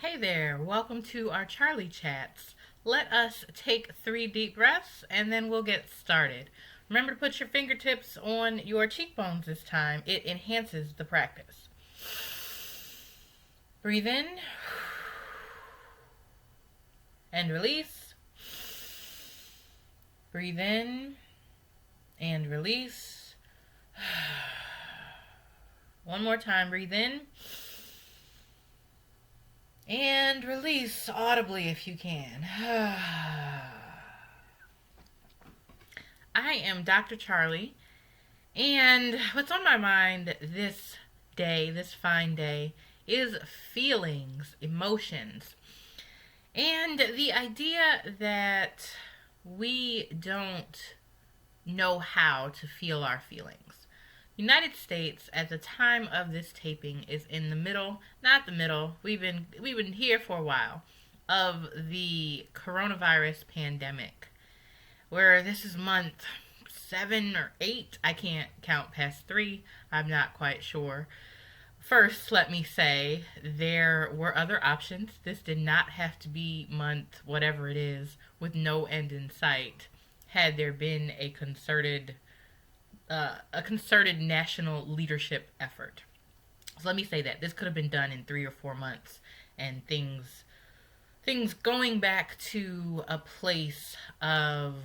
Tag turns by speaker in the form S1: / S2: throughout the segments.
S1: Hey there, welcome to our Charlie chats. Let us take 3 deep breaths and then we'll get started. Remember to put your fingertips on your cheekbones this time, it enhances the practice. Breathe in and release. Breathe in and release. One more time, breathe in and release audibly if you can. I am Dr. Charlie, and what's on my mind this day, this fine day, is feelings, emotions, and the idea that we don't know how to feel our feelings. United States at the time of this taping is in the middle, not the middle. We've been here for a while of the coronavirus pandemic, where this is month 7 or 8. I can't count past 3. I'm not quite sure. First, let me say there were other options. This did not have to be month whatever it is with no end in sight. Had there been a concerted national leadership effort. So let me say that this could have been done in 3 or 4 months, and things going back to a place of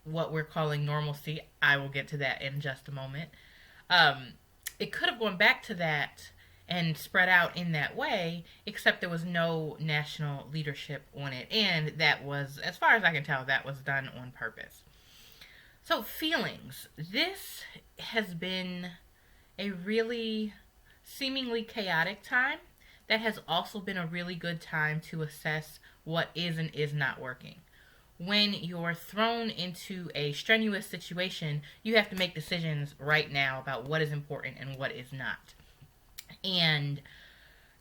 S1: what we're calling normalcy. I will get to that in just a moment. Um, it could have gone back to that and spread out in that way, except there was no national leadership on it, and that was, as far as I can tell, that was done on purpose. So, feelings. This has been a really seemingly chaotic time that has also been a really good time to assess what is and is not working. When you're thrown into a strenuous situation, you have to make decisions right now about what is important and what is not. And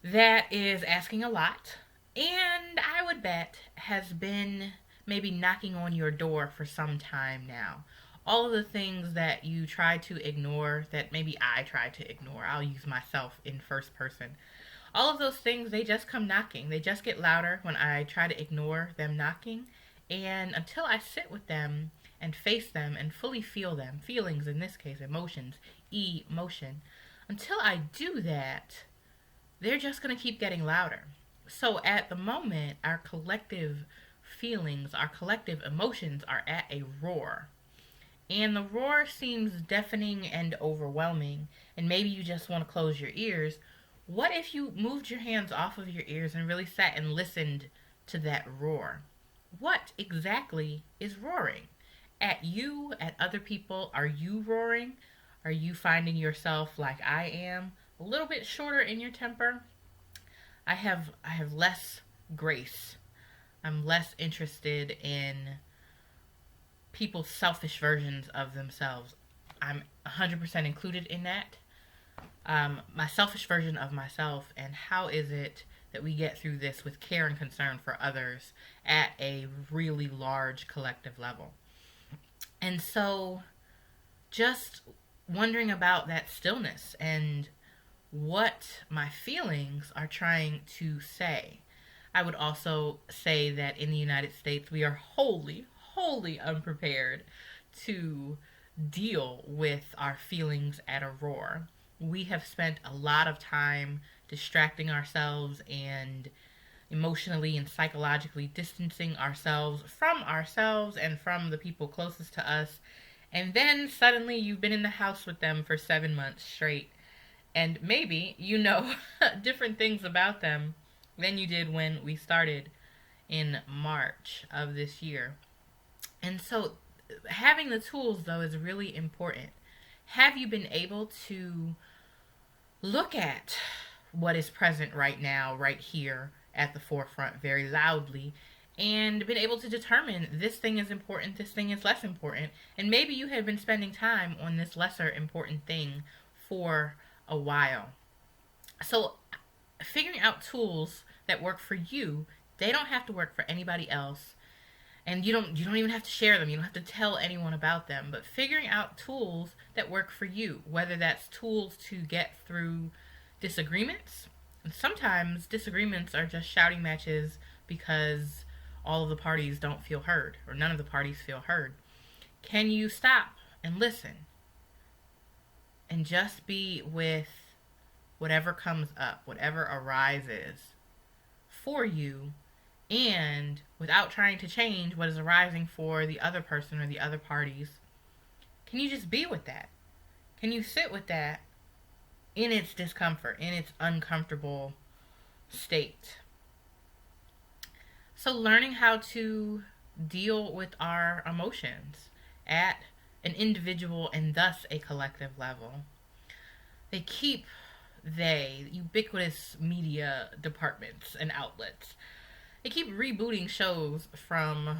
S1: that is asking a lot. And I would bet has been maybe knocking on your door for some time now. All of the things that you try to ignore, that maybe I try to ignore, I'll use myself in first person. All of those things, they just come knocking. They just get louder when I try to ignore them knocking. And until I sit with them and face them and fully feel them, feelings in this case, emotions, emotion, until I do that, they're just going to keep getting louder. So at the moment, our collective feelings, our collective emotions are at a roar. And the roar seems deafening and overwhelming, and maybe you just want to close your ears. What if you moved your hands off of your ears and really sat and listened to that roar? What exactly is roaring? At you, at other people, are you roaring? Are you finding yourself like I am, a little bit shorter in your temper? I have less grace. I'm less interested in people's selfish versions of themselves. I'm 100% included in that. My selfish version of myself, and how is it that we get through this with care and concern for others at a really large collective level. And so, just wondering about that stillness and what my feelings are trying to say. I would also say that in the United States, we are wholly unprepared to deal with our feelings at a roar. We have spent a lot of time distracting ourselves and emotionally and psychologically distancing ourselves and from the people closest to us. And then suddenly you've been in the house with them for 7 months straight. And maybe you know different things about them than you did when we started in March of this year. And so having the tools, though, is really important. Have you been able to look at what is present right now, right here at the forefront, very loudly, and been able to determine this thing is important, this thing is less important, and maybe you have been spending time on this lesser important thing for a while. So, figuring out tools that work for you, they don't have to work for anybody else. And you don't even have to share them. You don't have to tell anyone about them, but figuring out tools that work for you, whether that's tools to get through disagreements, Sometimes disagreements are just shouting matches because all of the parties don't feel heard, or none of the parties feel heard. Can you stop and listen and just be with whatever comes up, whatever arises for you, and without trying to change what is arising for the other person or the other parties? Can you just be with that? Can you sit with that in its discomfort, in its uncomfortable state? So, learning how to deal with our emotions at an individual and thus a collective level. They, ubiquitous media departments and outlets, they keep rebooting shows from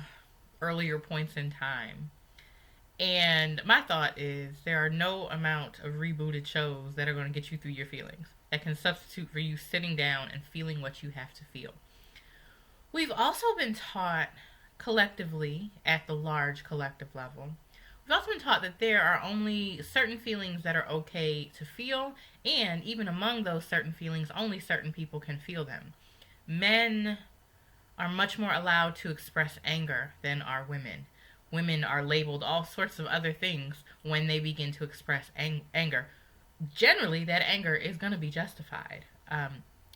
S1: earlier points in time. And my thought is there are no amount of rebooted shows that are going to get you through your feelings, that can substitute for you sitting down and feeling what you have to feel. We've also been taught collectively, at the large collective level, we've also been taught that there are only certain feelings that are okay to feel, and even among those certain feelings, only certain people can feel them. Men are much more allowed to express anger than are women. Women are labeled all sorts of other things when they begin to express anger. Generally, that anger is going to be justified.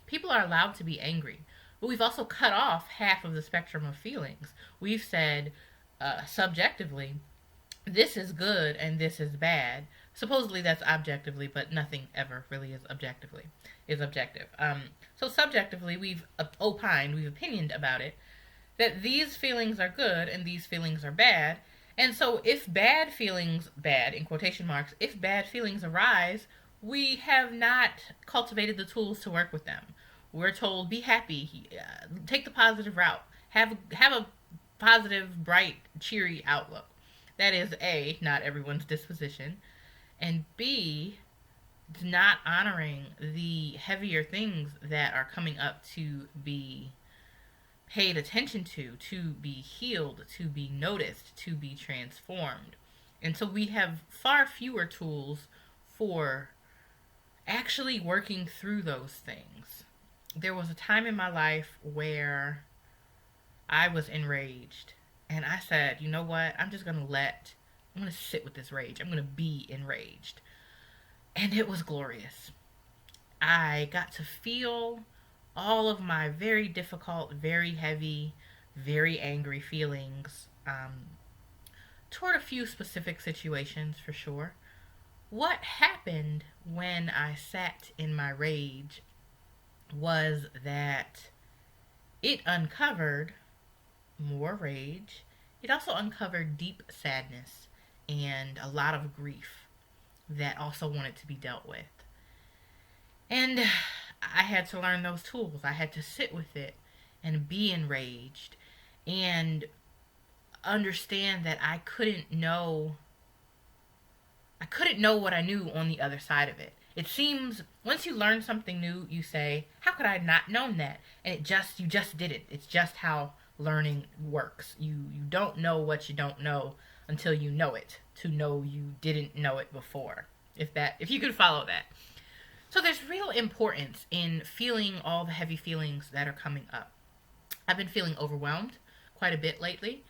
S1: People are allowed to be angry, but we've also cut off half of the spectrum of feelings. We've said, subjectively, this is good and this is bad. Supposedly that's objectively, but nothing ever really is objective. So subjectively, we've opined, we've opinioned about it, that these feelings are good and these feelings are bad. And so if bad feelings, bad in quotation marks, if bad feelings arise, we have not cultivated the tools to work with them. We're told, be happy, take the positive route, have a positive, bright, cheery outlook. That is A, not everyone's disposition, and B, not honoring the heavier things that are coming up to be paid attention to be healed, to be noticed, to be transformed. And so we have far fewer tools for actually working through those things. There was a time in my life where I was enraged, and I said, you know what? I'm going to sit with this rage. I'm going to be enraged. And it was glorious. I got to feel all of my very difficult, very heavy, very angry feelings toward a few specific situations, for sure. What happened when I sat in my rage was that it uncovered more rage. It also uncovered deep sadness and a lot of grief that also wanted to be dealt with. And I had to learn those tools. I had to sit with it and be enraged and understand that I couldn't know what I knew on the other side of it. It seems once you learn something new, you say, how could I have not known that? And you just did it. It's just how learning works. You don't know what you don't know until you know it, to know you didn't know it before. If you could follow that. So there's real importance in feeling all the heavy feelings that are coming up. I've been feeling overwhelmed quite a bit lately,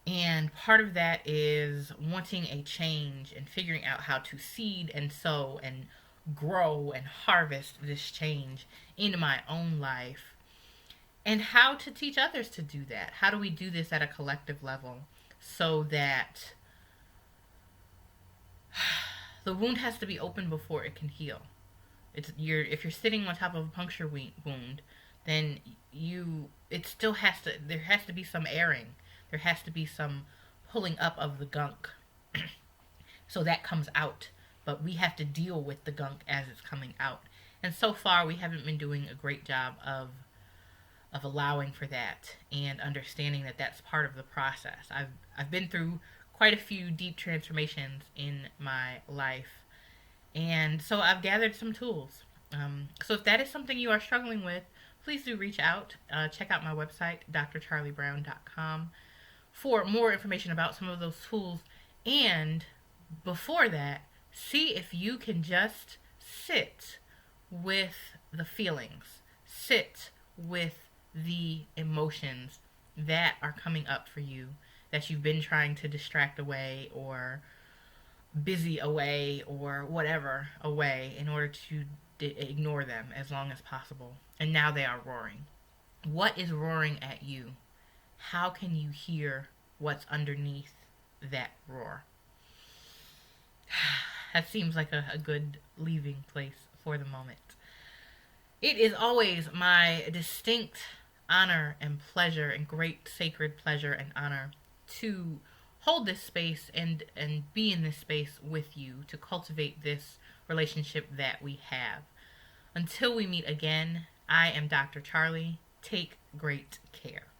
S1: and part of that is wanting a change and figuring out how to seed and sow and grow and harvest this change in my own life, and how to teach others to do that. How do we do this at a collective level so that the wound has to be open before it can heal? If you're sitting on top of a puncture wound, then there has to be some airing. There has to be some pulling up of the gunk so that comes out. But we have to deal with the gunk as it's coming out. And so far, we haven't been doing a great job of allowing for that and understanding that that's part of the process. I've been through quite a few deep transformations in my life, and so I've gathered some tools. So if that is something you are struggling with, please do reach out. Check out my website, drcharliebrown.com, for more information about some of those tools. And before that, see if you can just sit with the feelings. sit with the emotions that are coming up for you that you've been trying to distract away or busy away or whatever away in order to ignore them as long as possible. And now they are roaring. What is roaring at you? How can you hear what's underneath that roar? That seems like a good leaving place for the moment. It is always my distinct honor and pleasure and great sacred pleasure and honor to hold this space and be in this space with you to cultivate this relationship that we have. Until we meet again, I am Dr. Charli. Take great care.